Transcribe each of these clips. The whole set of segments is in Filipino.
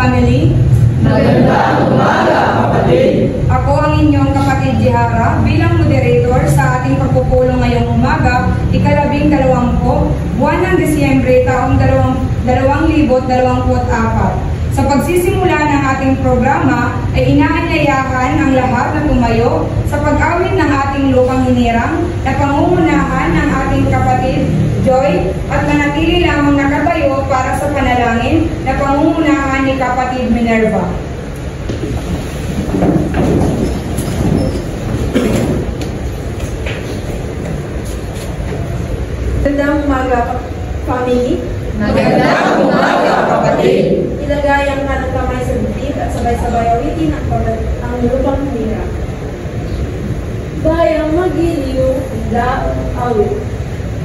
family. Magandang umaga, kapatid. Ako ang inyong kapatid Jihara bilang moderator sa ating pagpupulong ngayong umaga, ika-20, buwan ng Disyembre, taong 2024. Sa pagsisimula ng ating programa ay inaanyayahan ang lahat na tumayo sa pag-awit ng ating lupang hinirang na pangungunahan ng ating kapatid Joy at manatili lamang nakatayo para sa panalangin na pangungunahan ni kapatid Minerva. Magandang umaga, family. Magandang umaga, kapatid. Ilagay ang kanang kamay sa bibig at sabay-sabay awitin ang lupang hinirang. Bayang magiliw, daang awit.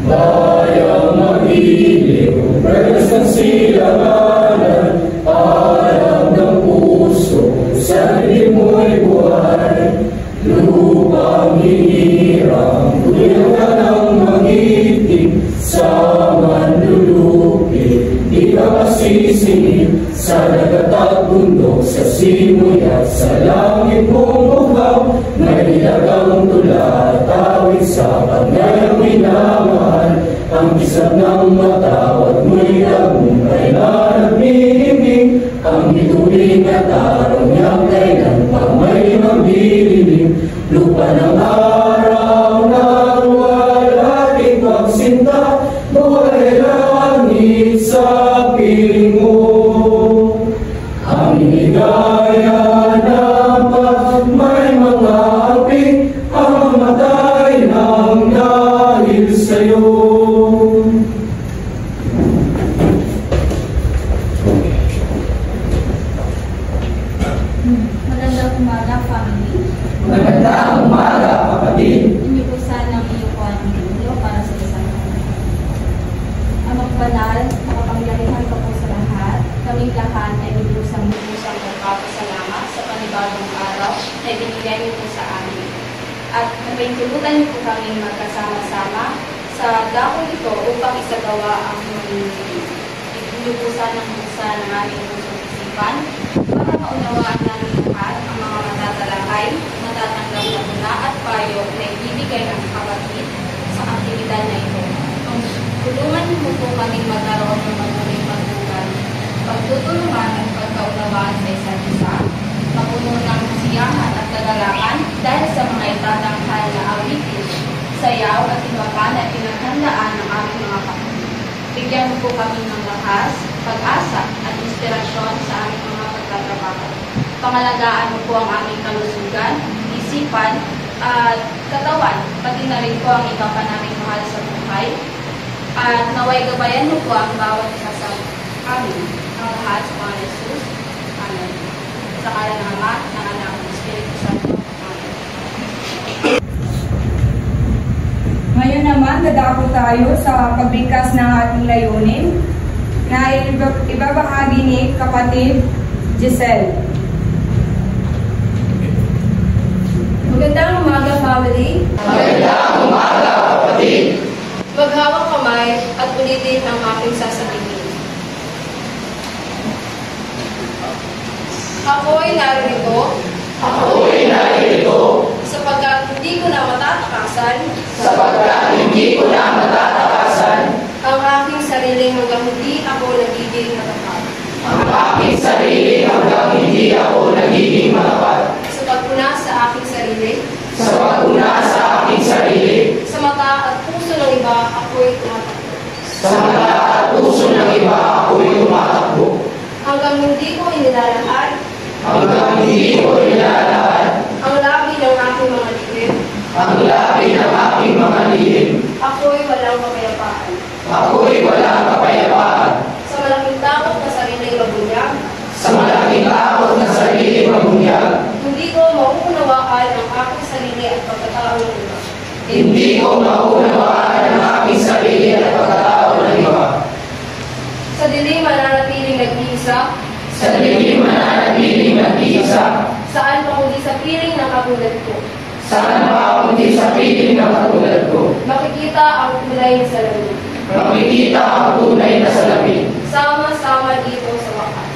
Bayang magiliw, beses ng silanganan, alam ng puso, sa dilim mo'y buhay. Lupang hinirang, tuloy ka ng magiting, sa manlulupi, di ka masisingin, sa dagat at bundok, sa simoy at sa langit mong bukaw, may ilagang tula, tawid sa panayang minamahal, ang bisag ng matawad mo'y tagumpay na nagmimig, ang bituin at araw niyang kailan pa may magdilim, lupa ng araw na wala ating pagsinta, buhay langit sa piling mo. Ang higaya na pag may mga api, ang mamatay ng dahil sa'yo. Magandang umaga, family. Magandang umaga, kapatid. Hindi po sanang iyukuhan ang Diyos para sa isang araw. Ang magbanal, makapangyarihan ka po sa lahat. Kaming lahat ay lubusang magpapasalamat sa panibagong araw na ibinigay niyo po sa amin. At napaintulutan niyo po kami magkasama-sama sa dako ito upang isagawa ang mamimili. Hindi po sanang buksan ng aming pusong isipan para maunawaan namin lahat ang mga matatalakay, matatanggap na muna at payo na ibibigay ang kapatid sa aktibidad na ito. Tulungan niyo po kaming magkaroon ng mabuting pagbukan, pagtutulungan at pagkaunawaan sa isa't isa, mapuno ng kasiyahan at kagalakan dahil sa mga itatanghal na awitin, sayaw at iba pa na pinaghandaan ng aming mga kapatid. Bigyan mo po kami ng lakas, pag-asa at inspirasyon sa aming mga pagtatrabaho. Pangalagaan mo po ang aming kalusugan, isipan, at katawan, pati na rin po ang iba pa naming mahal sa buhay. At naway gabayan mo po ang bawat isa sa amin, ang lahat sa mga Jesus. Amen. Sa ngalan ng Ama, ng Anak, ng Espiritu Santo. Amen. Ngayon naman, dadako tayo sa pagbigkas ng ating layunin na ibabahagi ni kapatid Giselle. Magandang umaga, family. Magandang umaga, kapatid. Maghawak kamay at ulitin ang aking sasabihin. Ako'y narito. Ako'y narito, Sapagkat hindi ko na matatakasan sapagkat hindi ko na matatakasan ang aking sarili hanggang hindi ako nagiging matapat. ang aking sarili hanggang hindi ako nagiging matapat. Sa pagpuna sa aking sarili, Sa paguna sa aking sarili, sa mata at puso ng iba, ako'y tumatakbo. sa mata at puso ng iba ako'y tumatakbo. Hanggang hindi ko inilalahad Hanggang hindi ko nilalakad ang labi ng aking mga lihim, ang labi ng aking mga lihim. ako'y walang kapayapaan. Ako'y walang kapayapaan. Sa malaking takot na sariling mabunyag, Sa malaking takot na sarili mabunyag, hindi ko mauunawaan ang aking sarili at pagkatao ng iba. hindi ko maunawaan ang aking sarili at pagkatao ng iba. Sa dilim mananatiling nag-iisa, Sa dilim mananatiling nag-iisa, saan pa kundi sa piling ng katulad ko. saan pa kundi sa piling ng katulad ko. Makikita ang kulay sa lamin. Makikita ang tunay na salamin. Sama-sama dito sa wakas.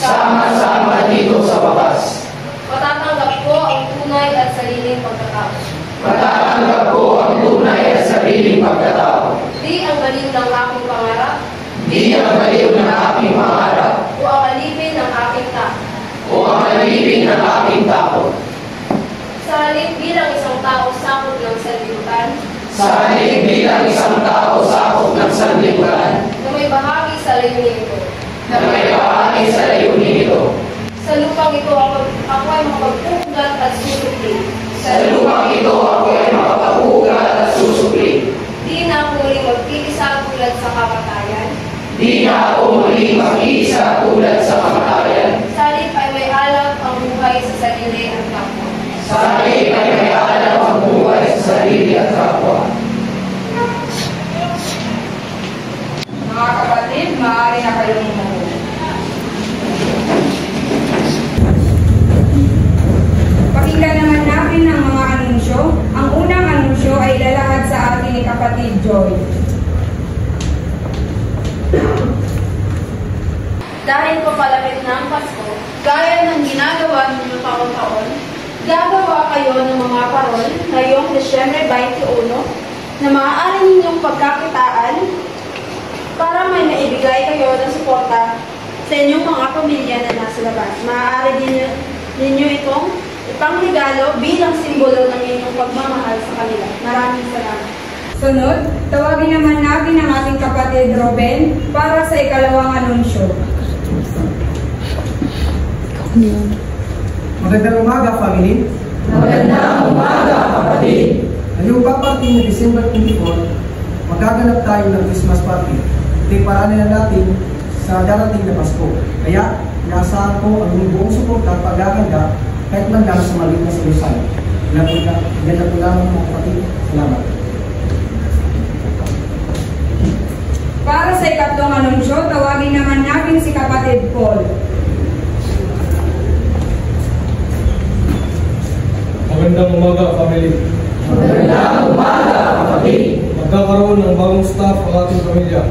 sama-sama dito sa wakas. Matatanggap ko ang tunay at sariling pagkatao. Matatanggap ko ang tunay at sariling pagkatao. Di ang baliw ng aking pangarap. Di ang baliw ng aking pangarap. O ang alipin ng aking takot. O ang alipin ng aking takot. Sa halip bilang isang tao sakop ng sanlibutan. Sa halip bilang isang tao sakop ng sanlibutan. Na may bahagi sa layunin ito. Na may bahagi sa layunin ito. Sa lupang ito ako ay makapagpugat at susupli. Sa lupang ito ako ay makapagpugat at susupli. Di na ako muling magkikisa tulad sa kamatayan. Di na ako muling mag-iisa tulad sa kamatayan. Sa halip ay may alab ang buhay sa sarili at kapwa. Sa halip ay may alab ang buhay sa sarili at kapwa. Mga kapatid, maaari na kayong umuwi. Pakinggan naman natin ang mga anunsyo. Ang unang anunsyo ay ilalahad sa atin ni kapatid Joy. Dahil papalapit na ang Pasko, gaya ng ginagawa ninyo taon-taon, gagawa kayo ng mga parol ngayong Desyembre 21 na maaari ninyong pagkakitaan para may maibigay kayo ng suporta sa inyong mga pamilya na nasa labas. Maaari ninyo itong ipangregalo bilang simbolo ng inyong pagmamahal sa kanila. Maraming salamat. Sunod, tawagin naman natin ang ating kapatid Robin para sa ikalawang anunsyo. Magandang umaga, family. Magandang umaga, kapatid. Ngayong paparty na December 24, magaganap tayo ng Christmas party. Ito'y paraan na natin sa darating na Pasko. Kaya, inaasahan ko ang inyong buong suporta at paghahanda kahit man lang sa maliit na solusyon. Ganda po lang mga kapatid. Salamat. Para sa ikatlong anunsyo, tawagin naman natin si kapatid Paul. Magandang umaga, family. Magandang umaga, kapatid. Magkakaroon ng bagong staff ang ating pamilya.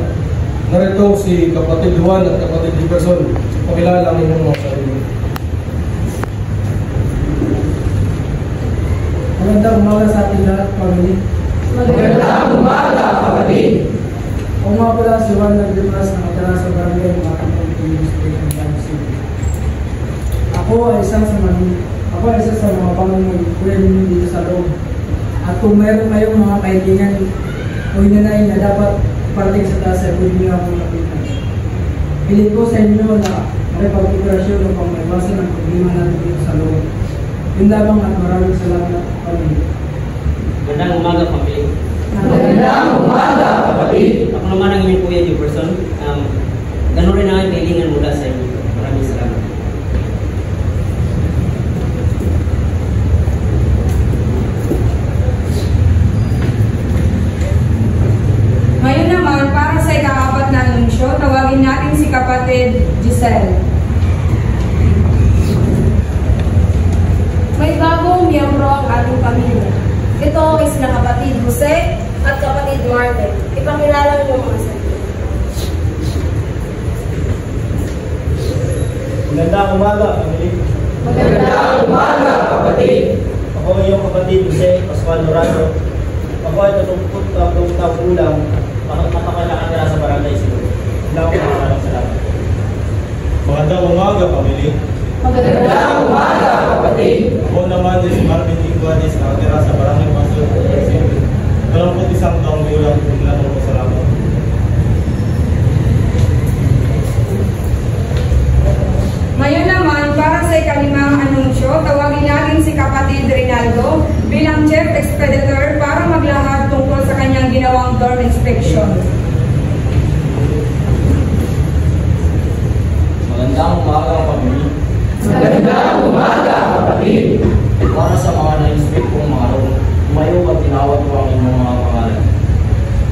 Narito si kapatid Juan at kapatid Jefferson. Pakilala ang inyong mga sarili. Magandang umaga sa ating lahat, family. Magandang umaga, kapatid. Ako nga pala si Juan Nagdimas na matala sa barangay ng ating pagpilinis ng San City. Ako ay isa sa mga bangong kuya ninyo dito sa loob. At kung mayroon kayong mga kaibigan o hinanayin na dapat parating sa taas ay pwede nyo akong lapitan. Pilit ko sa inyo na makipag-operasyon upang maiwasan ang problema natin dito sa loob. Yun lamang at maraming salamat, pamilya. Magandang umaga, pamilya. Magandang umaga, kapatid. Ako naman ang inyong kuya Jefferson. Ganun rin ang aking kailangan mula sa inyo. Maraming salamat. Ngayon naman, para sa ika-apat na anunsyo, tawagin natin si kapatid Giselle. May bagong miyembro ang ating pamilya. Ito ay sina kapatid Jose at kapatid Martin. Ipakilala mo mga sarili. Magandang umaga, family. Magandang umaga, kapatid. Ako ay iyong kapatid Jose Pascual Dorado. Ako ay 32 taong gulang, nakakatira sa barangay Silo. Maraming salamat. Magandang umaga, family. Magandang umaga, kapatid. Ako naman si Marvin Iguanes, nakatira sa barangay Pastor. 21 taong gulang, maraming salamat. Ngayon naman, para sa ikalimang anunsyo, tawagin natin si kapatid Rinaldo bilang Chief Expeditor para maglahad tungkol sa kanyang ginawang dorm inspection. Magandang umaga, pamilya. Magandang umaga, kapatid. Para sa mga na-inspect kong mga room, tumayo at tinawag ko ang inyong mga pangalan.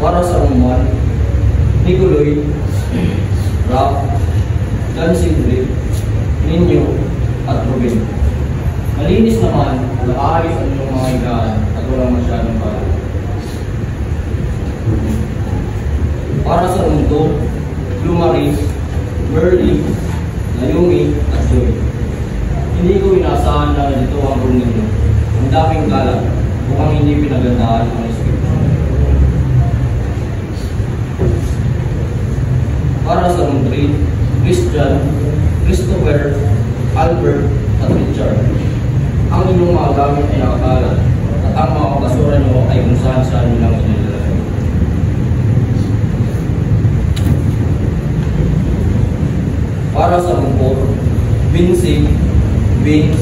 Para sa room 1, Niculoy, Rock, Dancing Blade, Ninyo, at Ruben. Malinis naman, nakaayos ang inyong mga higaan at walang masyadong pala. Para sa room 2, Blue Marie, Burley, Naomi at Joy. Hindi ko inaasahan na dito ang room ninyo. Ang daming kalat, mukhang hindi pinagandahan ng Espiritu. Para sa room 3, Christian, Christopher, Albert at Richard. Ang inyong mga gamit ay nakakalat at ang mga basura nyo ay kung saan nyo lang inilalagay. Para sa room 4, Vince,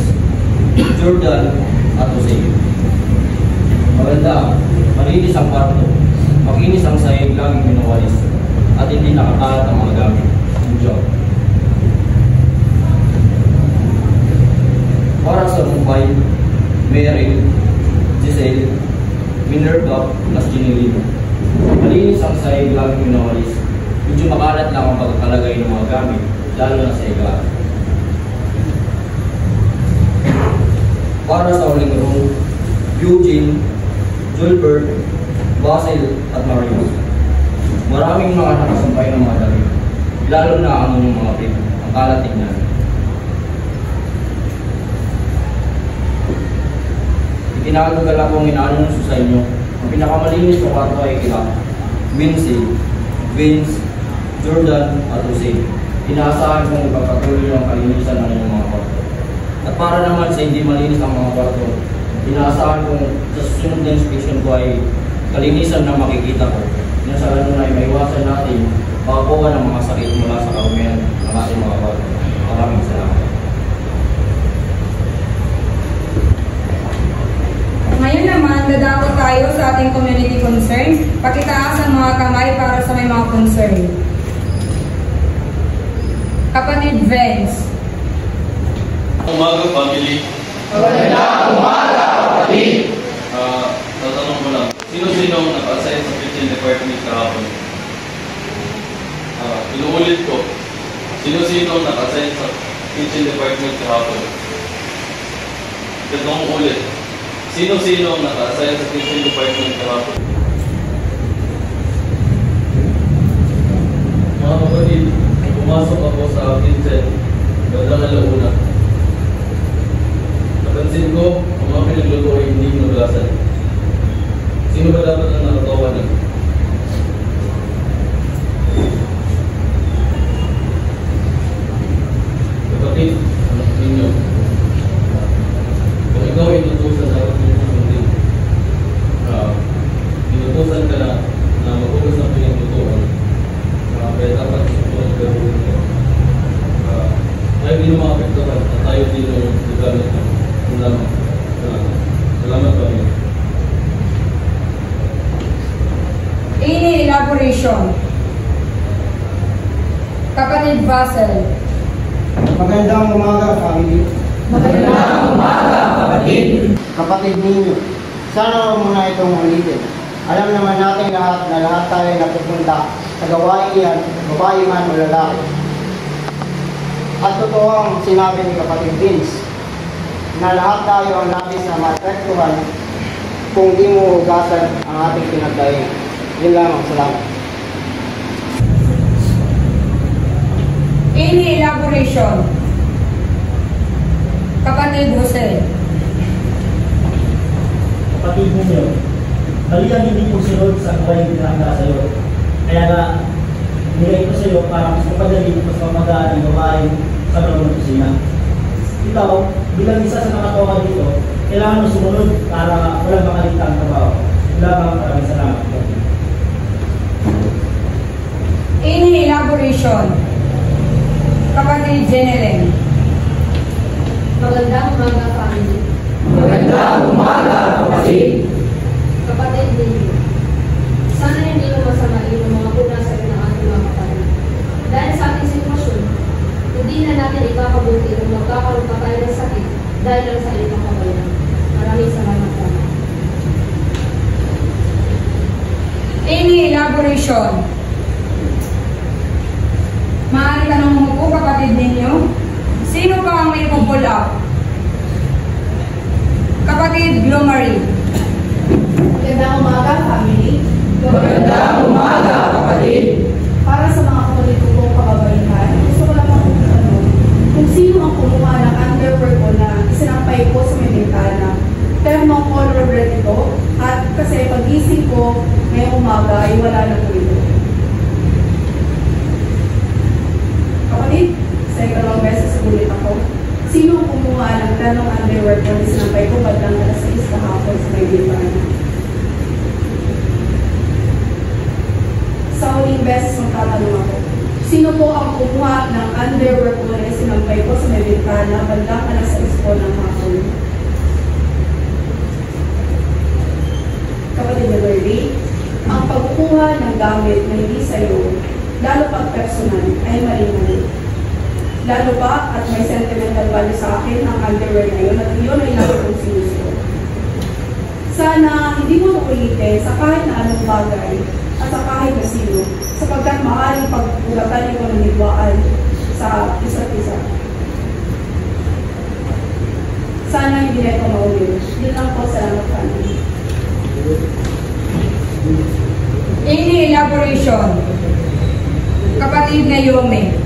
Jordan at Jose. Maganda, malinis ang kwarto, makinis ang sahig, laging minawalis, at hindi nakakalat ang mga gamit. Good job. Para sa room 5, Mary, Giselle, Minerva at Ginilino. Malinis ang sahig, laging minawalis. Medyo makalat lang ang pagkakalagay ng mga gamit, lalo na sa higaan. Para sa huling room, Eugene, Julbert, Basil at Mario. Maraming mga nakasampay ng mga damit, lalo na ang inyong mga pig, ang kalat tignan. Itinagagal akong inaanunso sa inyo, ang pinakamalinis na kwarto ay kila Vince, Jordan at Jose. Inaasahan kong ipagpatuloy ang kalinisan ng inyong mga kwarto. At para naman sa hindi malinis ang mga kwarto, inaasahan kong sa susunod na inspection ko ay kalinisan na makikita ko. Sa lalo na ay maiwasan natin makakuha ng mga sakit mula sa karumihan ng ating mga kwarto. Maraming salamat. Ngayon naman, dadako tayo sa ating community concern. Pakitaas ang mga kamay para sa may mga concern. Kapatid Vince. Umaga, family. Magandang umaga, kapatid. Tatanong ko lang, sino-sino ang naka-assign sa kitchen department kahapon? Inuulit ko, sino-sino ang naka-assign sa kitchen department kahapon? Ganong ulit, sino-sino ang naka-assign sa kitchen department kahapon? Mga kapatid, pumasok ako sa kitchen, bandang alauna. Napansin ko, ang mga pinagluto ay hindi hinugasan. Sino ba dapat ang nakatawa na? Kapatid, anak ninyo. Kung ikaw ay inutusan, dapat mo sundin. Inutusan ka na magugas ng pinaglutuan. Kaya dapat susunod ka rin ito. Tayo din ang mga kapitaban at tayo din ang gagamit ng salamat. Salamat pa rin. Ini elaboration. Kapatid Basil. Magandang umaga, family. Magandang umaga, kapatid. Kapatid ninyo, sana huwag muna itong ulitin. Alam naman natin lahat na lahat tayo napupunta sa gawain yan, babae man o lalaki. At totoo ang sinabi ni kapatid Vince, na lahat tayo ang labis na maapektuhan kung di mo hugasan ang ating pinagdahilan. Yun lamang, salamat. Ini elaboration. Kapatid Jose. Kapatid ninyo, mali ang hindi po sunod sa gawain pinakita sa iyo. Kaya nga, nilay ko sa iyo para mas mapadali, mas mamagaan ang gawain sa loob ng kusina. Ikaw, bilang isa sa nakatawa dito, kailangan mo sumunod para walang makaligtang trabaho. Lamang, maraming salamat. Ini elaboration. Kapatid Jeneleng. Magandang umaga, family. Magandang umaga, kapatid. Kapatid ninyo, sana hindi mo masamain ang mga punasan ng ating mga kapatid. Dahil sa ating sitwasyon, hindi na natin ipakabuti kung magkakaroon pa tayo ng sakit dahil lang sa ilang kabayan. Maraming salamat po. Ini elaboration. Maaari ka nang umupo, kapatid ninyo. Sino pa ang may pull up? Kapatid Glomary. Magandang umaga, family. Magandang umaga, kapatid. Para sa mga kapatid ko pong kababaihan, gusto ko lang makikita kumuha ng underwear ko na isinampay ko sa may bintana. Thermo color red ito at kasi pag-gising ko ngayong umaga ay wala na po ito. Kapatid, sa ikalawang beses ulit ako. Sino ang kumuha ng thermo underwear ko na isinampay ko bandang alas 6 kahapon sa may bintana? Sa uling beses magtatanong ako. Sino po ang kumuha ng underwear ko na sinampay ko sa may bintana bandang alas 6 po ng hapon? Kapatid na Lordy, ang pagkuha ng gamit na hindi sa'yo, lalo pag personal, ay mali-mali. Lalo pa at may sentimental value sa akin ang underwear na yun at yun ay lalo kong sinusunod. Sana hindi mo ulitin sa kahit na anong bagay at sa kahit na sino, sapagkat maaaring pagpulatan ito ng hidwaan sa isa't isa. Sana hindi na ito maulit. Yun lang po, salamat kami. Any elaboration? Kapatid na Yome.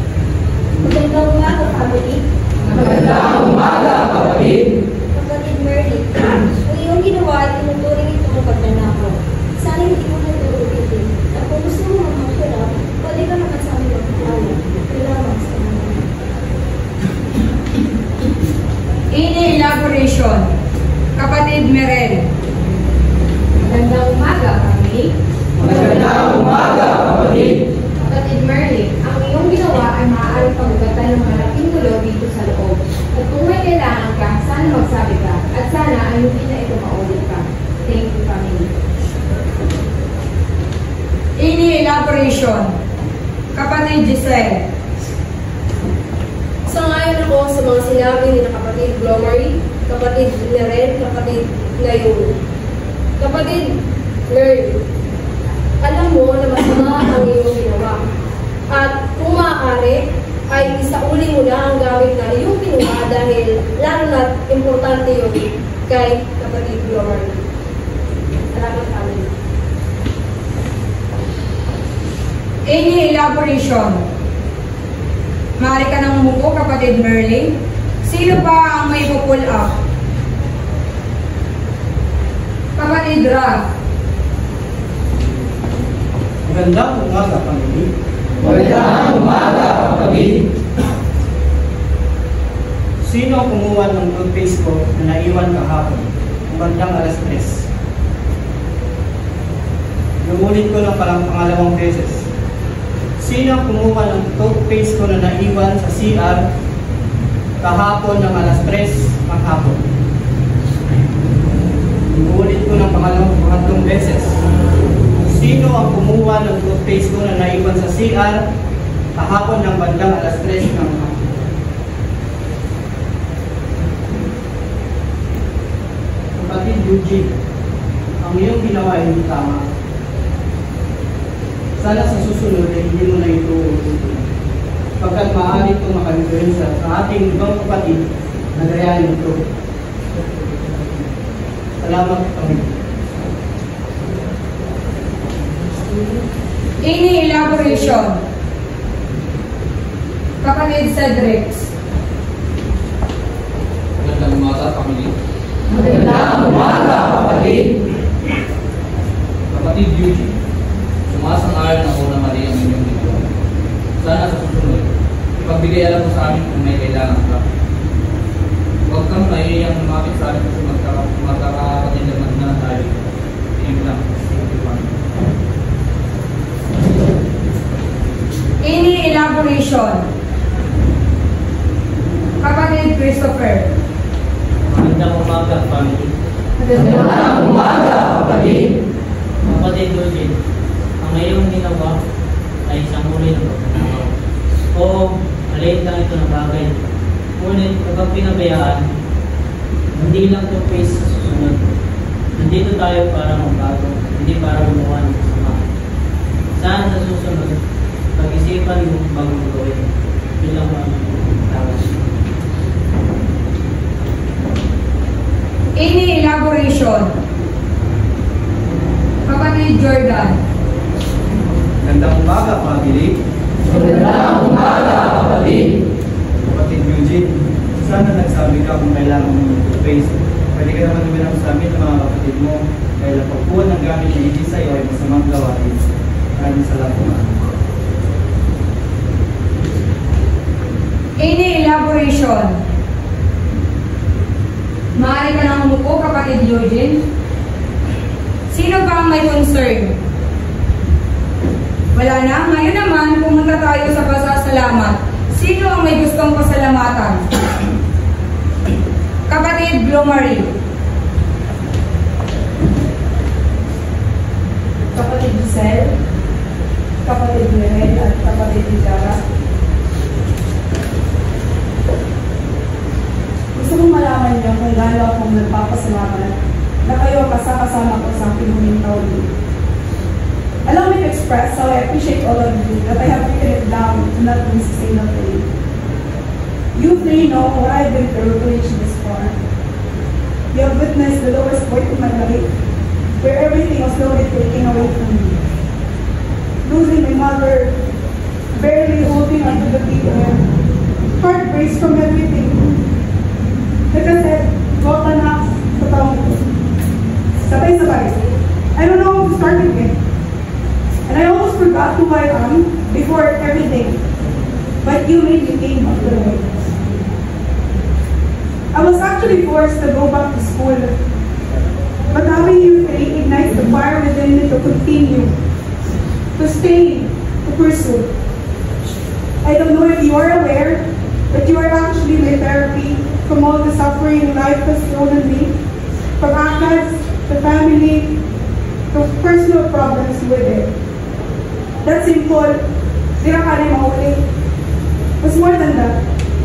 Magandang umaga, family. Magandang umaga, kapatid. Kapatid Merly, kung iyong ginawa ay tinuturing itong pagnanakaw. Sana hindi mo natutulitin. At kung gusto mo magpapira, pwede ka naman sa amin magpapala. Salamat sa mga. Any elaboration? Kapatid Merel. Magandang umaga, kami. Magandang umaga, kapatid. Kapatid Merly, ang iyong ginawa ay maaaring pagugatan ng malaking gulo dito sa loob. At kung may kailangan ka, sana magsabi ka. At sana ay hindi na ito maulit pa. Thank you, family. Any elaboration? Kapatid Giselle. Sangayon ako sa mga sinabi ni kapatid Glory, kapatid Neren, kapatid Nayon. Kapatid Merly, alam mo na masama ang iyong ginawa. At kung maaari, ay isauli mo na ang gamit na iyong kinuha dahil lalo na importante yun kay kapatid Glory. Salamat kami. Any elaboration? Maaari ka nang umupo, kapatid Merly. Sino pa ang may pull up? Kapatid Ra. Magandang umaga, pamilya. Magandang umaga, kapatid. Sino ang kumuha ng toothpaste ko na naiwan kahapon? Bandang alas 3. Nuulit ko lang palang pangalawang beses. Sino ang kumuha ng toothpaste ko na naiwan sa CR kahapon ng alas 3 ng hapon? Nuulit ko ng pangatlong beses. Sino ang kumuha ng toothpaste ko na naiwan sa CR kahapon ng bandang alas 3 ng hapon? Kapatid Eugene, ang iyong ginawa ay hindi tama. Sana sa susunod ay hindi mo na ito ulitin. Pagkat maaari itong maka-influensya sa ating ibang kapatid na gaya nito. Salamat kami. Any elaboration? Kapatid Cedric. Magandang umaga, family. Magandang umaga, kapatid. Kapatid Eugene, sumasang-ayon ako na mali ang inyong ginawa. Sana sa susunod, ipagbigay alam mo sa amin kung may kailangan ka. Huwag kang nahihiyang lumapit sa amin kasi magkakapatid naman na tayo. Tingin lang. Any elaboration? Kapatid Christopher. Magandang umaga, family. Magandang umaga, kapatid. Kapatid Eugene, ang iyong ginawa ay isang uri ng pagkakataon. Oo, maliit lang ito na bagay. Ngunit kapag pinabayaan, hindi lang ito face sa susunod. Nandito tayo para magbago, hindi para gumawa ng masama. Saan sa susunod, pag-isipan mo bagong gawin. Yun lang ang tawag. Any elaboration? Kapatid Jordan. Magandang umaga, family. Magandang umaga, kapatid. Kapatid Eugene, Sana nagsabi ka kung kailangan mo ng toothpaste. Pwede ka naman uminom sa amin ng mga kapatid mo. Dahil ang pagkuha ng gamit na hindi sa iyo ay masamang gawain. Maraming salamat. Any elaboration? Maaari ka nang umupo, kapatid Eugene. Sino ba ang may concern? Wala na. Ngayon naman, pumunta tayo sa pasasalamat. Sino ang may gustong pasalamatan? Kapatid Glomary. Kapatid Giselle, kapatid Mirel at kapatid Ligara. Gusto kong malaman niyo kung gaano akong nagpapasalamat na kayo kasama ko sa aking huling taon. Allow me to express how I appreciate all of you that I have written it down to not miss a single thing. You three know what I've been through to reach this far. You have witnessed the lowest point in my life, where everything was slowly taken away from me. Losing my mother, barely holding onto the people, heartbreaks from everything. Like I said, baka na sa taong ko. Sabay-sabay. I don't know how to start again. And I almost forgot who I am before everything. But you made me think of the way. I was actually forced to go back to school. But having you three ignites the fire within me to continue, to stay, to pursue. I don't know if you are aware, but you are actually my therapy from all the suffering life has thrown on me, from ACADS, to family, to personal problems with it. That simple, dirang anay mahuli. It's more than that.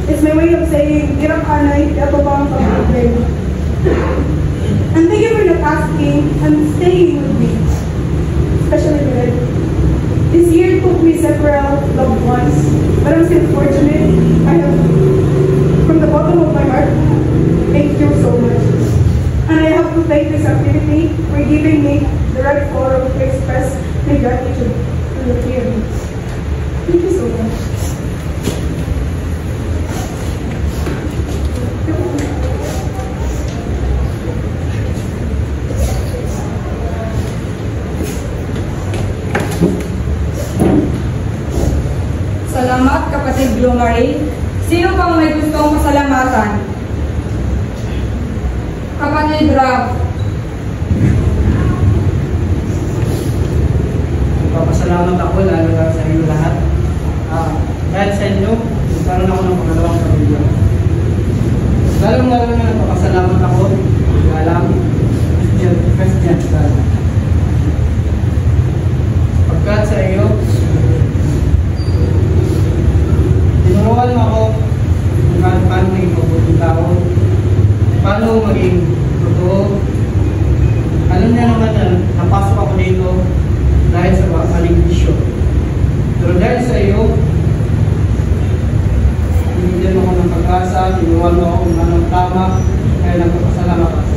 It's my way of saying, dirang anay, dato ba ang pag-problema. And thank you for not asking and staying with me, especially with it. This year took me several loved ones, but I'm still fortunate. I have, from the bottom of my heart, thank you so much. And I have to thank this activity for giving me the right forum to express my gratitude to the three of you. Thank you so much. Salamat, kapatid Glomary. Sino pang may gustong pasalamatan? Kapatid Rab. Papasalamat ako lalo na sa inyo lahat. Dahil sa inyo, nagkaroon ako ng pangalawang pamilya. Lalong-lalo na nagpapasalamat ako, alam, Christian sana. Pagkat sa iyo, tinuruan mo ako kung paano maging mabuting tao, paano maging totoo. Alam niya naman na napasok ako dito dahil sa maling isyo. Pero dahil sa iyo, binigyan mo ako ng pag-asa, tinuruan mo ako kung anong tama, kaya nagpapasalamat ako.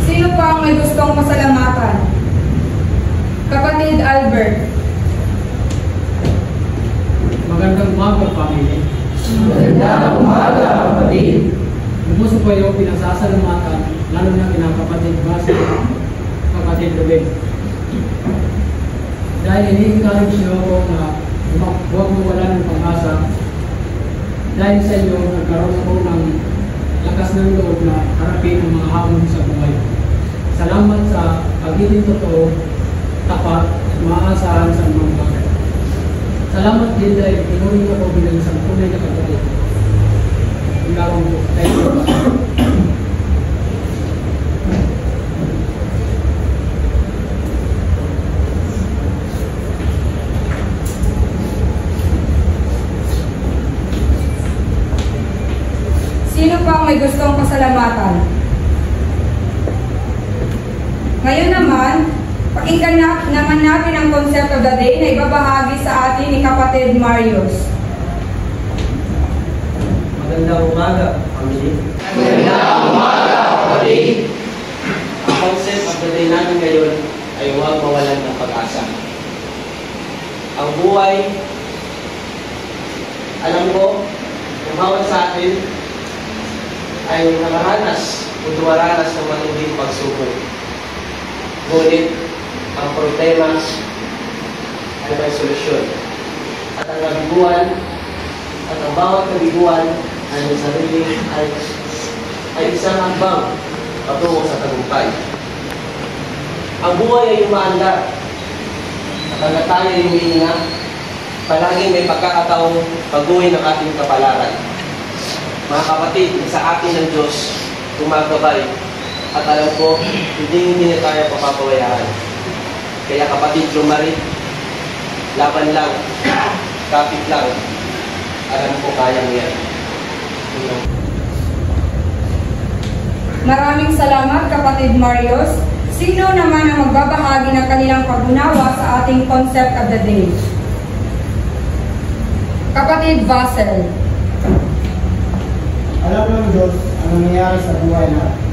Sino pa ang may gustong pasalamatan? Kapatid Albert. Magandang umaga, pamilya. Magandang umaga, kapatid. Lumuso po yung pinasasalamatan, lalo na kinakapatid Basi, kapatid Rubén. Dahil ini-encourage niyo ako na huwag mo wala ng pag-asa. Dahil sa inyo, nagkaroon ako ng lakas ng loob na harapin ang mga hamon sa buhay. Salamat sa pagiging totoo, tapat, maaasahan sa mga bagay. Salamat din dahil tinuring ako bilang isang tunay na kapatid. Ilarong po. Thank you. Sino pa ang may gustong pasalamatan? Ngayon naman, pakinggan naman natin ang concept of the day na ibabahagi sa atin ni kapatid Marius. Magandang umaga, pamilya. Magandang umaga, kapatid. Ang concept of the day namin ngayon ay huwag mawalan ng pag-asa. Ang buhay, alam ko, na bawat sa atin ay nakaranas o dumaranas ng matinding pagsubok. Ngunit, ang problema ay may solusyon. At ang kabiguan, at ang bawat kabiguan ay may sarili ay isang hakbang patungo sa tagumpay. Ang buhay ay umaandar. At ang tayo ay humihinga, palaging may pagkakataong baguhin ang ating kapalaran. Mga kapatid, sa atin ng Diyos, gumagabay. At alam ko, hindi na tayo papapabayaan. Kaya kapatid, lumari, laban lang, kapit lang. Alam ko kayang yan. Maraming salamat, kapatid Marios. Sino naman ang magbabahagi ng kanilang pag-unawa sa ating concept of the day? Kapatid Vassel. Alam ng Diyos ang nangyayari sa buhay natin.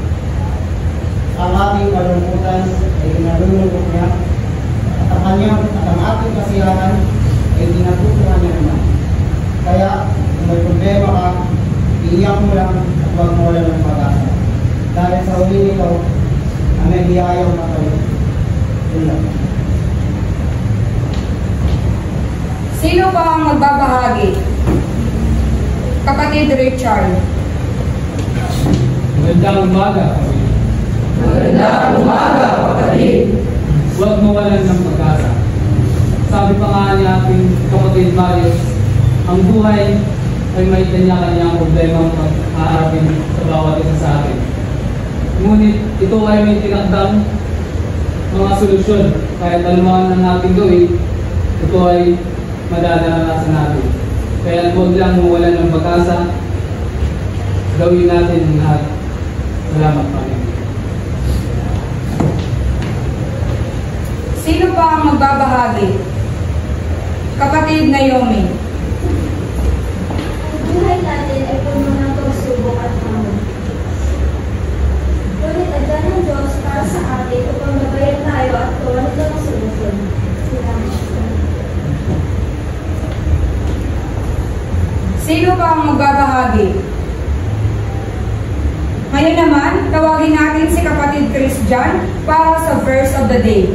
Ang ating kalungkutan ay kinalulungkot niya at ang ating kasiyahan ay tinatutuhan niya naman. Kaya kung may problema ka, iiyak mo lang at huwag mo wala ng pag-asa. Dahil sa huli nito, ang may biyayang makalit. Yun lang. Sino pa ang magbabahagi? Kapatid Richard. Magandang umaga, kapatid. Magandang umaga, kapatid. Huwag mawalan ng pag-asa. Sabi pa nga ni ating kapatid Marius, ang buhay ay may kanya-kanyang problema ang haharapin sa bawat isa sa atin. Ngunit ito ay may tinakdang mga solusyon. Kahit alumahan ng ating gawin, ito ay madadanasan natin. Kaya huwag lang mawalan ng pag-asa. Gawin natin ang lahat. Salamat, Panginoon. Sino pa ang magbabahagi? Kapatid Naomi. Ang buhay natin ay puno ng pagsubok at hamon. Ngunit agad ng Diyos para sa atin upang gabayan tayo at tuwan ng solusyon. Salamat. Sino pa ang magbabahagi? Ngayon naman, tawagin natin si kapatid Christian para sa verse of the day.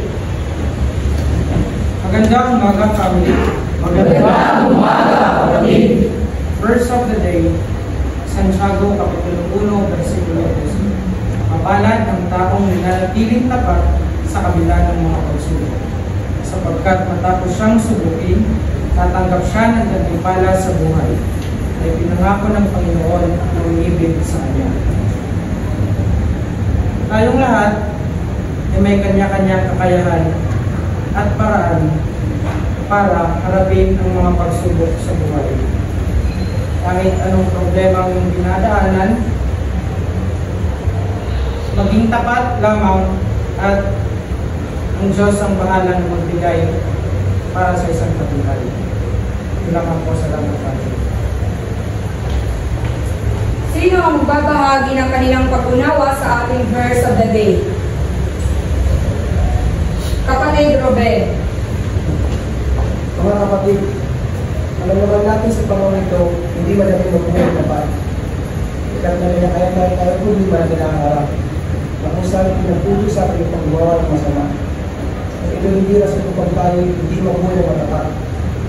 Magandang umaga, family. Magandang umaga, kapatid. Verse of the day, Santiago, Kapitulo 1, versikulo 12. Mapalad ang taong nananatiling tapat sa kabila ng mga pagsubok. Sapagkat matapos siyang subukin, tatanggap siya ng gantimpala sa buhay. Ay pinangako ng Panginoon ang umibig sa Kanya. Tayong lahat ay may kanya-kanyang kakayahan at paraan para harapin ang mga pagsubok sa buhay. Kahit anong problema ang dinadaanan, maging tapat lamang at ang Diyos ang bahala na magbigay para sa isang katuloy. Salamat po, salamat po. Sino ang magbabahagi ng kanilang pag-unawa sa ating verse of the day? Kapatid Robert. Mga kapatid, alam naman natin sa panahon ito, hindi madali magbuhay tapat. Ikat na rin kaya tayo problema na kinaharap. Kung saan pinagpulo sa ating paggawa ng masama. At ito hindi na sa kapag tayo hindi magbuhay ng matapat.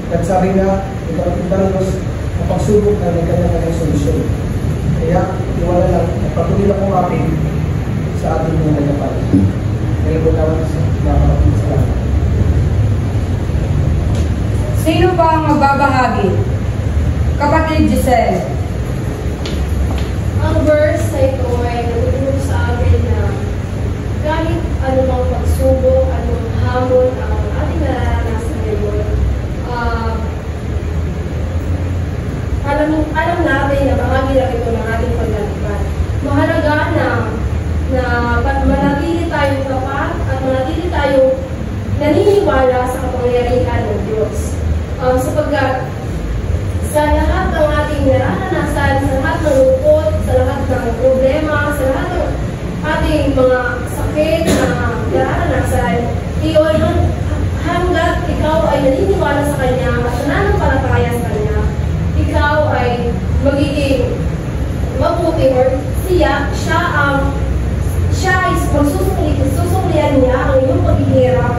At sabi nga, ito ang Diyos na pagsubok na may kanya-kanyang solusyon. Kaya, iwala lang, patuloy na kumapin sa ating mga nagkapat. Kaya po naman sa mga kapatid sa lahat. Sino pa ang magbabahagi? Kapatid Giselle. Ang verse na ito ay nagtuturo sa atin na kahit anumang pagsubok, anumang hamon ang ating nararanasan ngayon, alam natin na bahagi lang ito ng ating paglalakbay. Mahalaga na manatili tayong tapat at manatili tayong naniniwala sa kapangyarihan ng Diyos. Sapagkat sa lahat ng ating nararanasan, sa lahat ng lungkot, sa lahat ng problema, sa lahat ng ating mga sakit na nararanasan, iyon hanggat ikaw ay naniniwala sa Kanya at nananampalataya sa Kanya, ikaw ay magiging mabuti or siya ay susuklian niya ang iyong paghihirap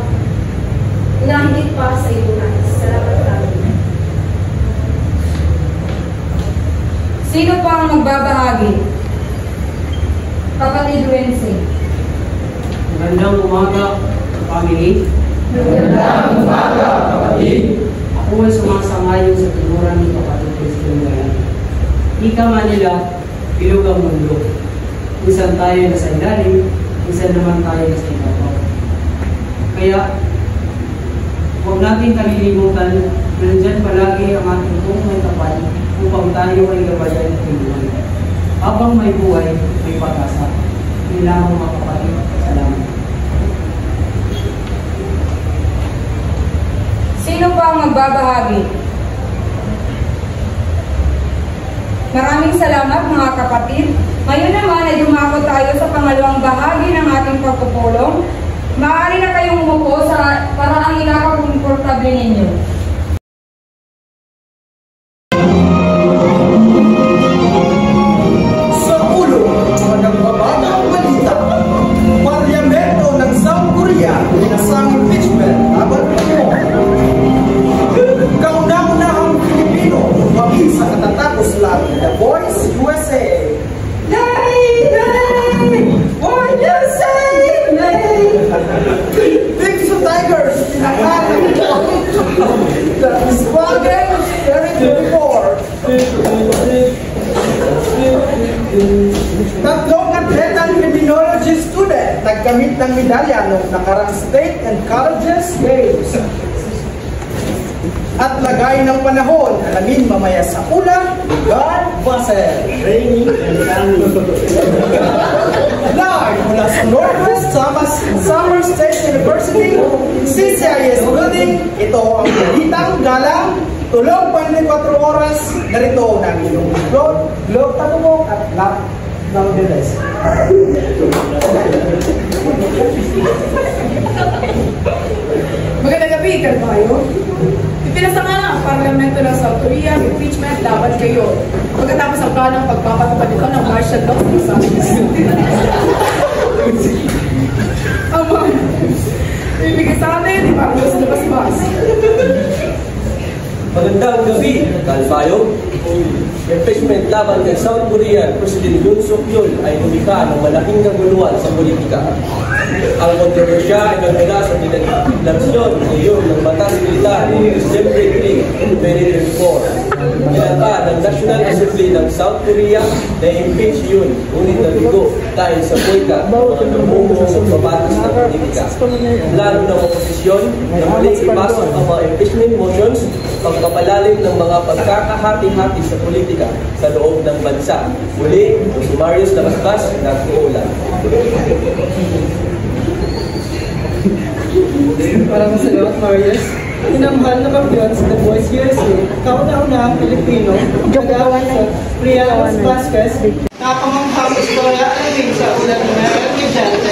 na higit pa sa iyong nais. Salamat natin. Sino pa ang magbabahagi? Kapatid Wensi. Magandang umaga, family. Magandang umaga, kapatid. Ako ay sumasang-ayon sa tunuran ni kapatid Christian ngayon. Ika man nila, bilog ang mundo. Minsan tayo nasa ilalim, minsan naman tayo nasa ibabaw. Kaya, huwag natin kalilimutan na nandyan palagi ang ating tunay tapat upang tayo ay gabayan at tulungan. Habang may buhay, may pag-asa. Hindi lamang mga kapatid. Salamat. Sino pa ang magbabahagi? Maraming salamat mga kapatid. Ngayon naman ay dumako tayo sa pangalawang bahagi ng ating pagpupulong. Maaari na kayong umupo para ang ikakakomportable ninyo. Sa ulo ng nagbabatang balita, Parlamento ng South Korea inasang impeachment laban mo. Kauna-unahang Pilipino maging sa katatapos lang The Voice USA. Nay! Voice USA! Big Two Tigers pinakalan ko. The Squadron 34. Tatlong atletang criminology student nagkamit ng medalya noong nakarang State and Colleges Games. At lagay ng panahon, alamin mamaya sa ula, God Vassel. Training and family. Live mula sa Northwest Summer State University, CCIS Building, ito ang balitang galang, tulong 24 oras, narito ng inyong Globe Tatubok at Lap ng Diles. Magandang gabi, Kalbayo. Ipinasa nga ang Parlamento ng South Korea ang impeachment laban kayo. Pagkatapos ang planong pagpapatupad ito ng martial law sa ang mga ibigay sa atin, di ba? Sa labas-bas. Magandang gabi, Kalbayo. Impeachment laban kay South Korean President Yoon Suk Yeol ay lumikha ng malaking kaguluhan sa politika. Ang kontrobersya ay nagmula sa deklarasyon ni Yoon ng batas militar noong December 3, 2024. Nilata ng National Assembly ng South Korea na impeach Yoon, ngunit nabigo dahil sa boycott ng mga namumuong babatas ng politika. Plano ng oposisyon na muling ipasok ang mga impeachment motions pagpapalalim ng mga pagkakahati-hati sa politika sa loob ng bansa. Muli, si Marius Labasbas, nag-uulan. Maraming salamat, Marius. Tinamahal na kampiyon sa The Voice USA, kauna-unahang Pilipino, nag-aaral sa Priyanos Vasquez, nakapamanghang istorya alamin sa ulan ng Meron Vigente.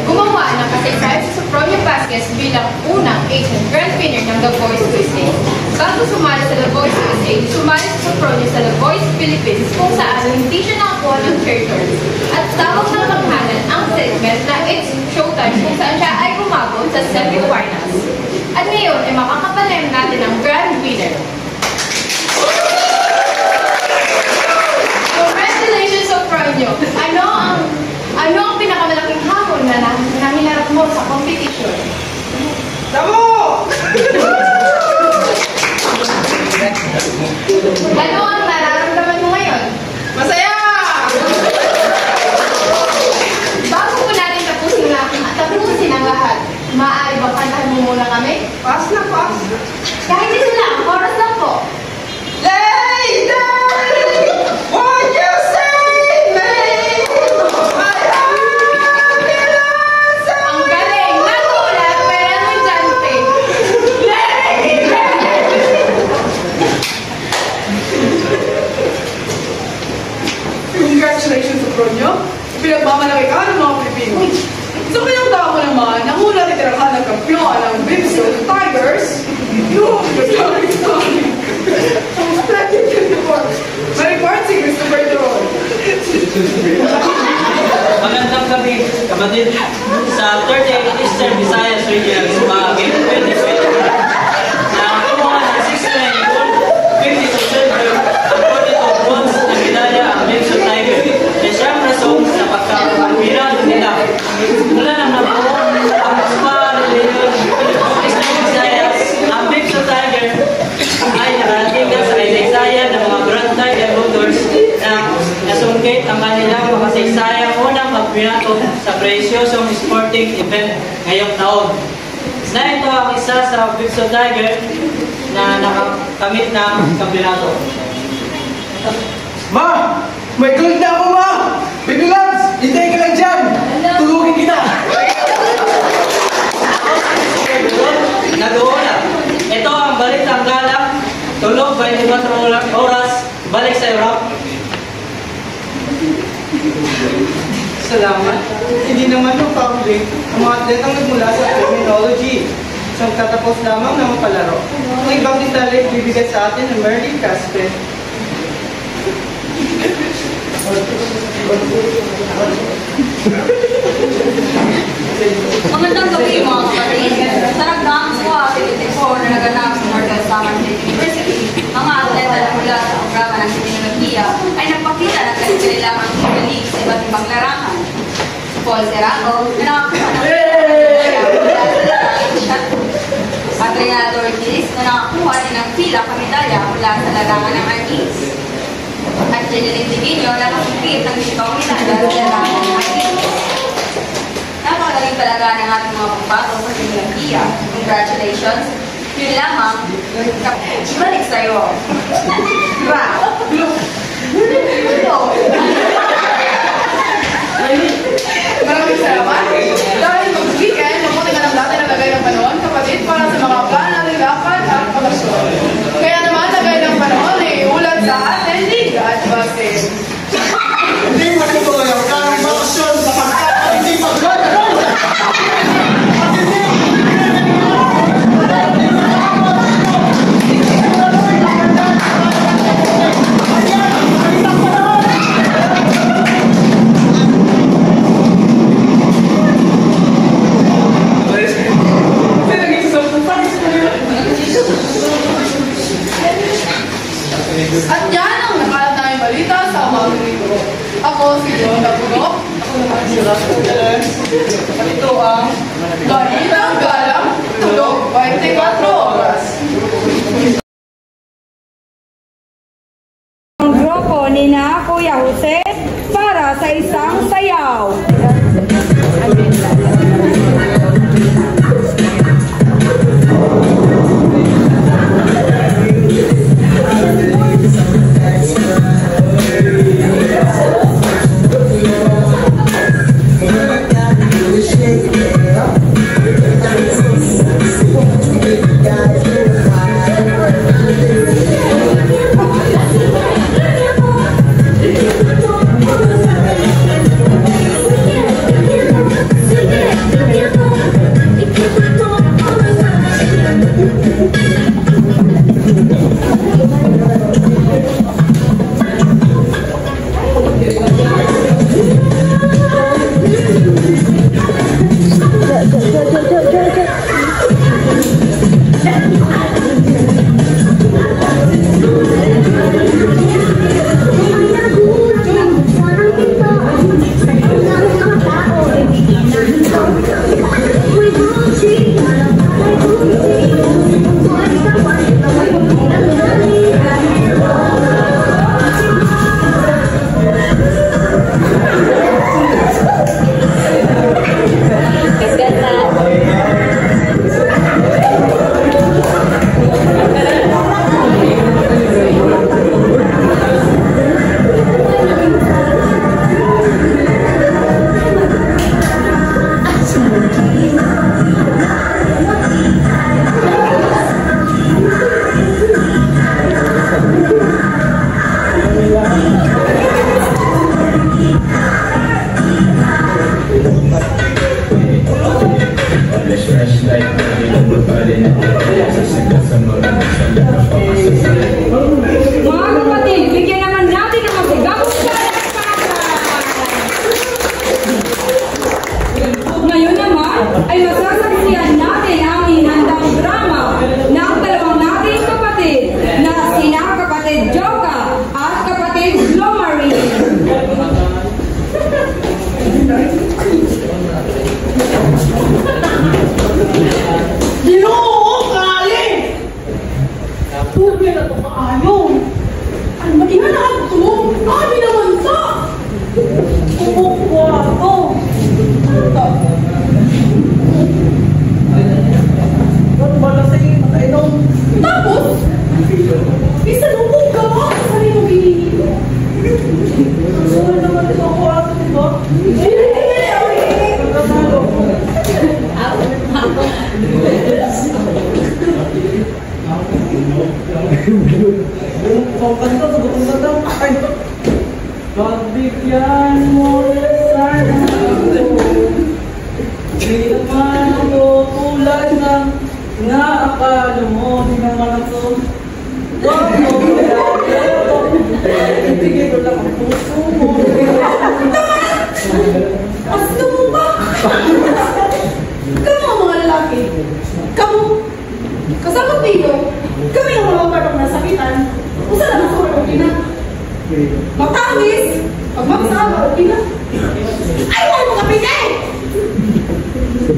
Gumawa ng kasaysayan si Sophronia Vasquez bilang unang Asian Grand Winner ng The Voice USA. Bago sumali sa The Voice USA, sumali si Sophronia sa The Voice Philippines kung saan hindi siya nakakuha ng territory. At tawag ng tanghalan ang segment na It's Showtime kung saan siya ay gumagod sa semi-finals. At ngayon ay makakapalayan natin ang Grand Winner. Congratulations, Sophronia! Ano ang pinakamalaking hamon na hinarap mo sa competition? Tamo! Ano ang nararamdaman mo ngayon? Masaya! Bago po natin tapusin ang lahat, maaari ba kantahan mo muna kami? Pass na, pass. Kahit isa lang, oras lang po. Lady! What you say, me? Ang galing! Nagulat, pero ano dante? Congratulations, Sophronia. Pinagmamalaki ka ng mga Pilipino. So kayang tao naman, ang una rin tinakhan ng Kapatid, sa 38 Eastern Visayas Regional Sumagin 2020, nakakuha ng 6 to silver ang 42 bronze na medalya ang Benson Tiger na siyang rason sa pagkakapirado nila. Mula ng nabuo ang Sumagin Regional Visayas, ang Benson Tiger ay nakarating sa kasaysayan ng mga Grand Tiger Motors na nasungkit ang kanilang makasaysayang unang pagpinato sa presyosong sporting event ngayong taon. Na ito ang isa sa Benson Tiger na nakakamit ng kampyonato. Ma! May gold na ako, ma! Baby Labs! Hintayin ka lang dyan! Tulungin kita! Nag-uula. Ito ang balitang galang. Tulog 24 oras. Balik sa Europe. Salamat. Hindi naman ng public ang mga atletang nagmula sa criminology. Isang tatapos lamang ng palaro. Ang ibang detalye bibigay sa atin ng Merlin Casper. Magandang gabi mga kapatid. Sa nagdaang SWA 24 na naganap sa Northern Samar State University, mga atleta na mula sa programa ng kriminolohiya ay nagpakita ng kanilang galing sa iba't ibang larangan. Si Paul Serrato na nakakuha ng at Renato Ortiz na nakakuha din ng pila kamedalya mula sa larangan ng artist. At Jeneline Divino na nakasungkit ng sitong medalya sa larangan ng artist. Napakagaling talaga ng ating mga pagbato sa kriminolohiya. Congratulations! Yun lamang, balik sa'yo. Maraming salamat. Dahil mag-weekend, mabuti ka ng dati na lagay ng panahon, kapatid, para sa mga plan nating lakad at pag-asyon. Kaya naman, lagay ng panahon ay ulat sa atin, liga at base. Hindi matutuloy ang kanong bakasyon sa pagkakot hindi magagawin! At yan ang nakalat namin balita sa umagang linggo. Ako si John Tapugok. Ako naman si Rascal. At ito ang Balitang Galang Tulog 24 Oras. Ang grupo ni na Kuya Jose para sa isang sayaw. Mga kapatid, bigyan naman natin ng masigabong Tubig na ito kaayon. Ano ba tinanahan ito? Kami naman sa! Kumukwa ito. Ba't ba na sige matay nung? Tapos, isa nung buka ka sa sarili mong binili. Ano naman ito ako aso, diba? Pagbigyan mo sana ako. Di naman ako tulad ng naakala mo. Di naman ako. Wag mo kaya ito. Ibigay ko lang ang puso mo. Asto mo ba? Kamu mga lalaki. Kamu. Kasama dito. Kami ang mga parang nasakitan. Usa na ako okay na. Matawis. Pag magsama, okay na. Ay, wala mo kapigay!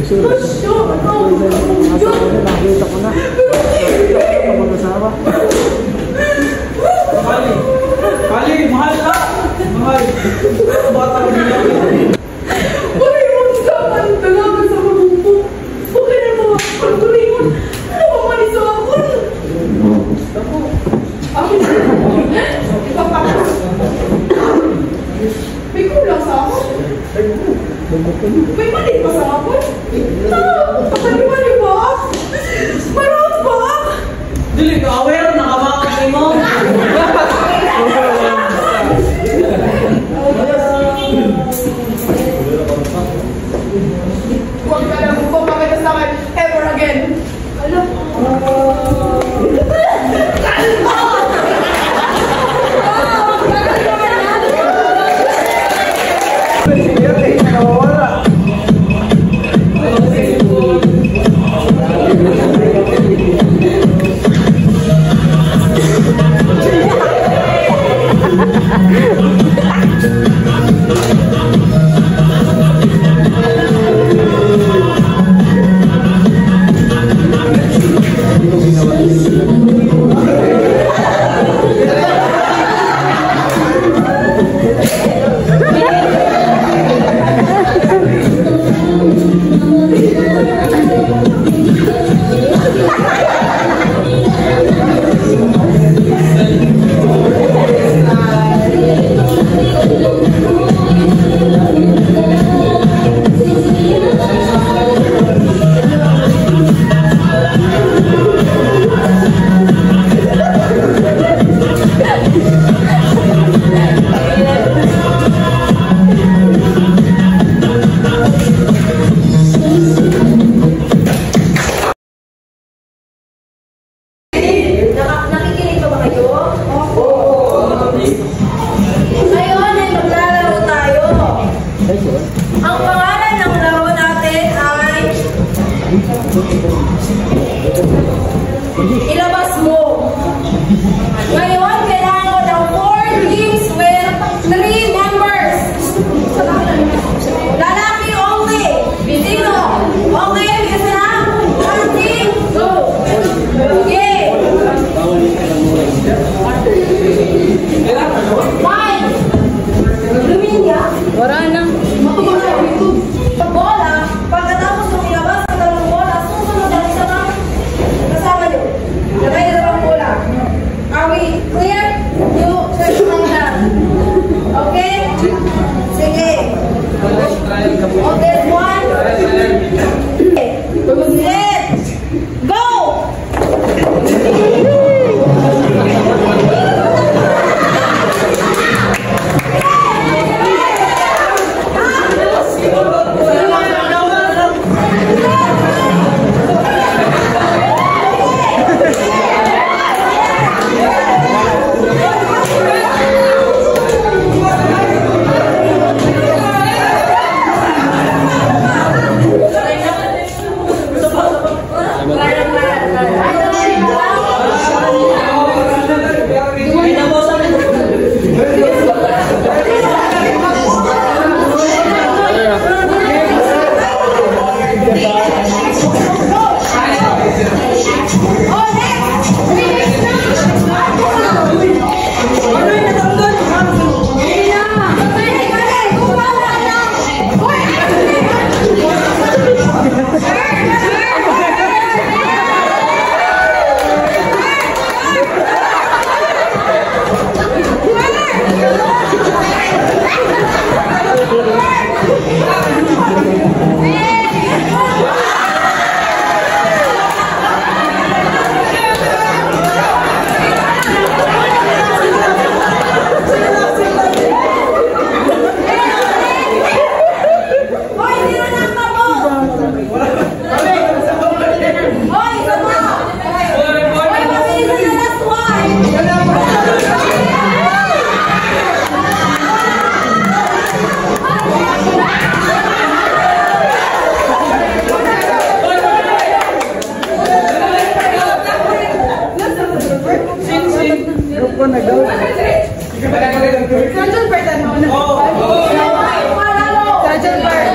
Masyo, ano? Nakita ko na. Pero mag-asawa. Kali, mahal ka! Mahal! Bata ko nila. Wala yung magsaman talaga sa mabuto. Okay na mga pagtulingon. Ano ba manis ako? Ako. Akin na. Ipapakas. May kulang sa ako. May mali pa sa ako. Pakaliwali ba? Marot ba? Dili ka aware, nakamakakay mo. Huwag ka lang magpapakita sa akin ever again. Alam mo. Kalma! Ilabas mo. Ngayon, kailangan ko ng 4 teams with 3 members. Lalaki only. Sino? Okay, bisa na? 1 team, go. Okay. 5. Luminya. Wala na. Matulog ito. Bola, pagkatapos ng ilabas sa dalawang bola, susunod ang isa na kasama nyo. Lagay na dalawang bola. Are we clear? You check lang na. Okay? Sige. On this one. Set. Go! po nagaw. Sergeant Bert, ano na? Sergeant Bert.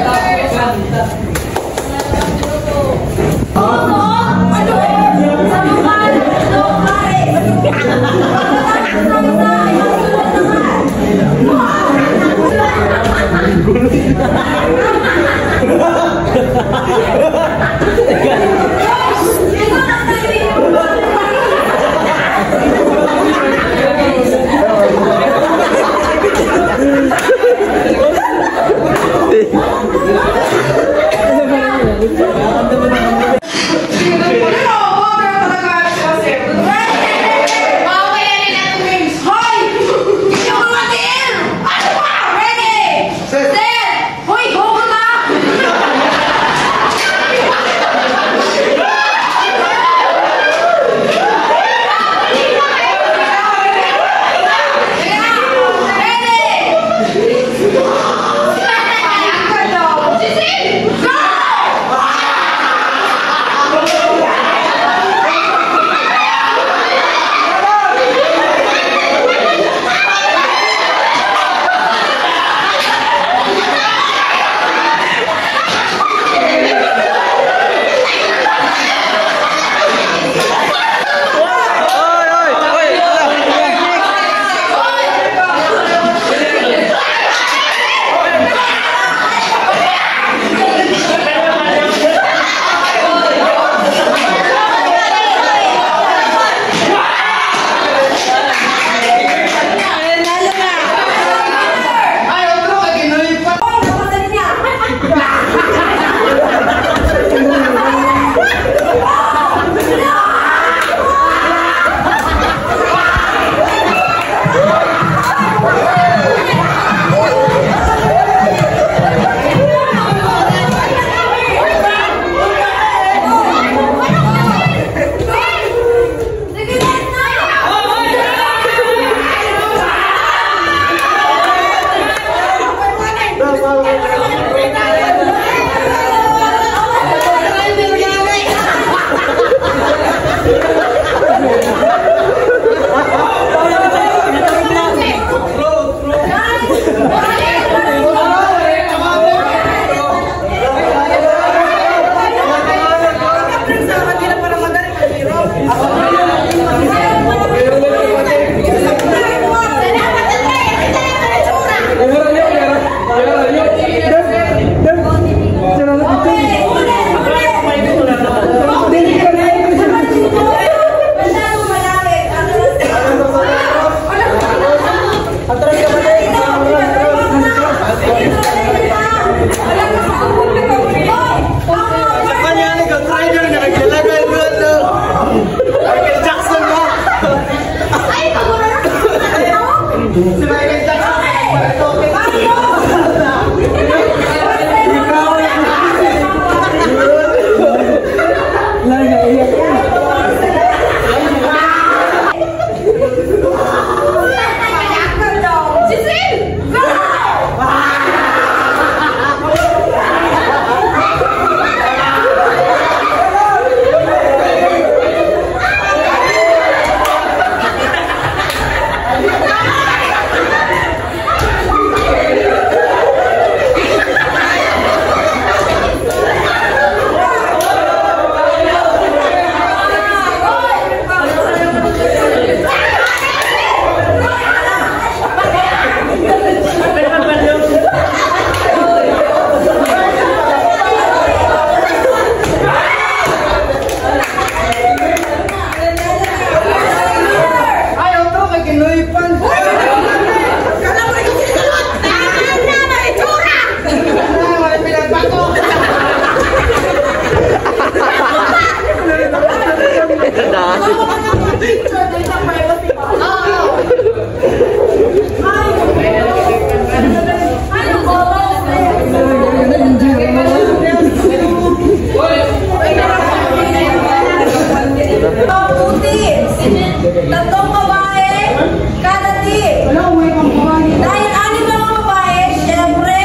Tatlong babae, kada team. Dahil 6 mga babae, syempre.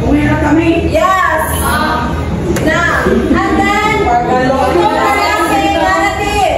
Uwi na kami. Yes. Na. And then, kada team.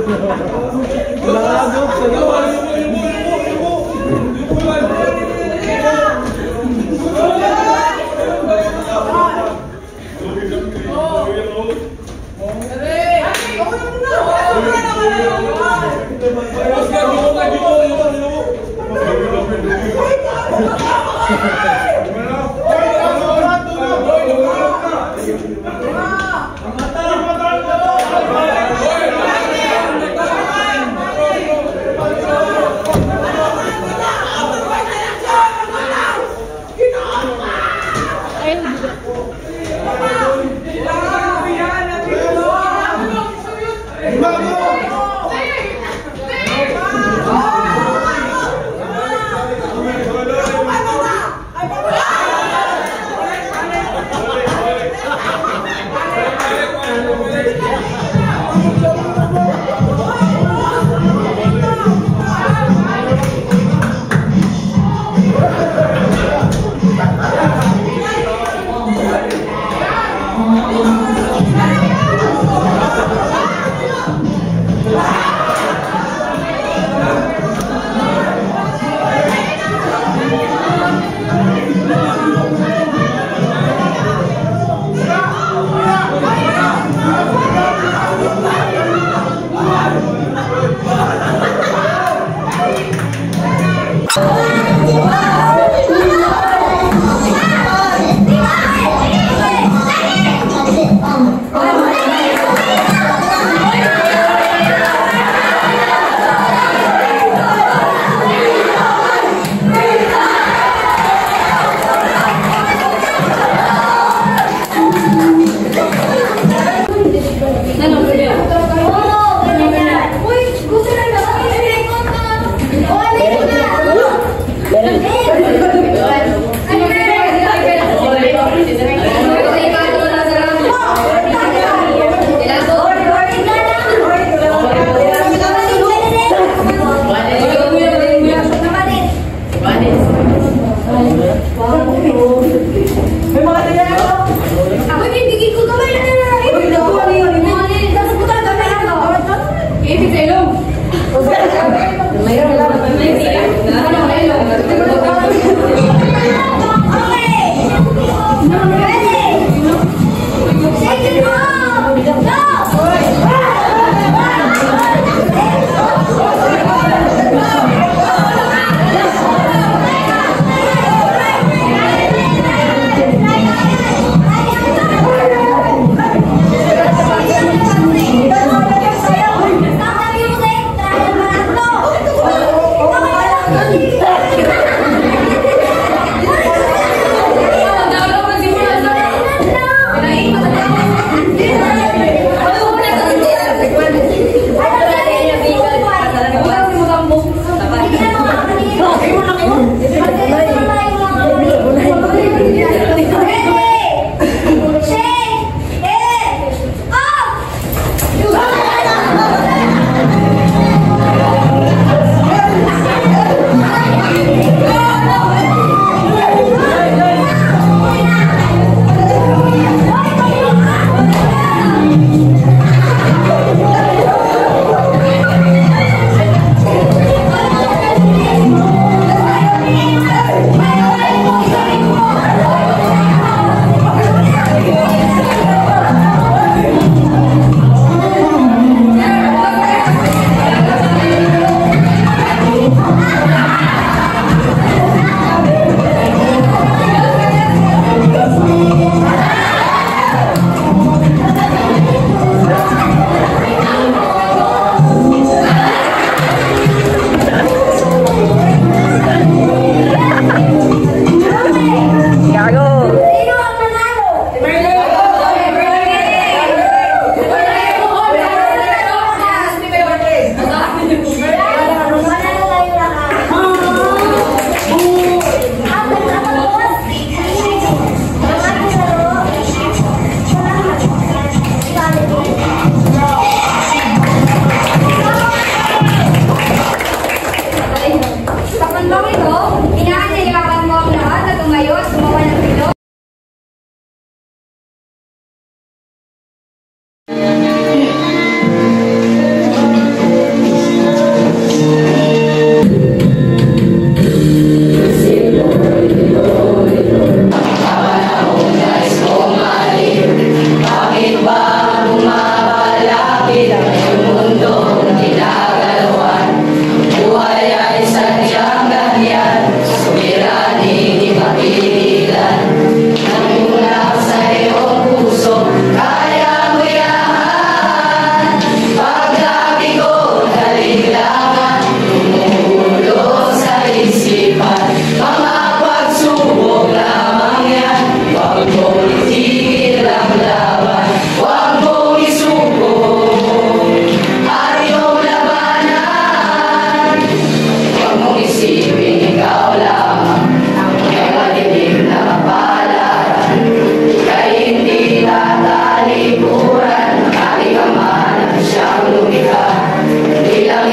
Nagok sa gawas.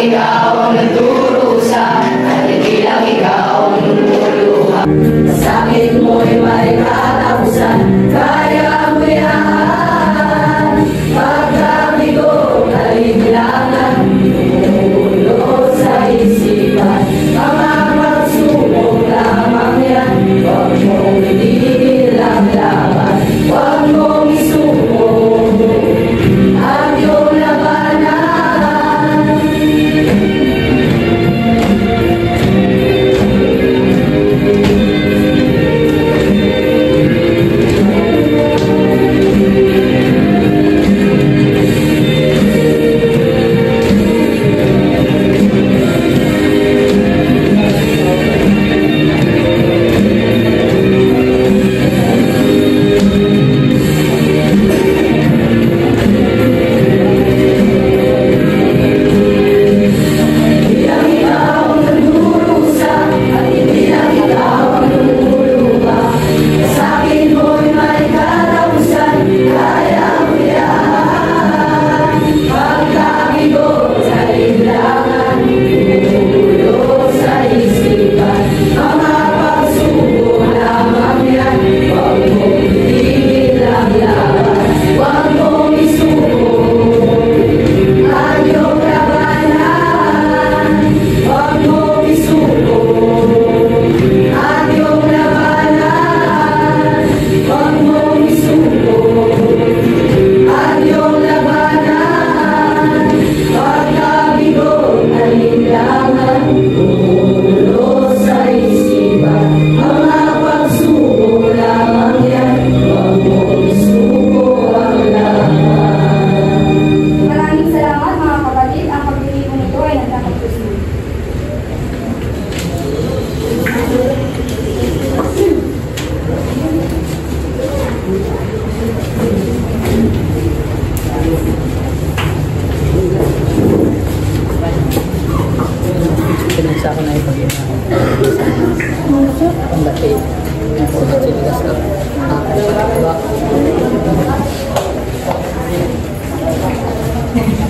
ikaw ang nagdurusa at hindi lang ikaw ang lumuluha. Sakit mo'y may katapusan, kaya mo yan. Pagkabigo, kaliglangan, ulo sa isipan, mga pagsubok lamang yan. Huwag mong itigil ang laban, huwag mong isuko ang iyong labanan. Thank you.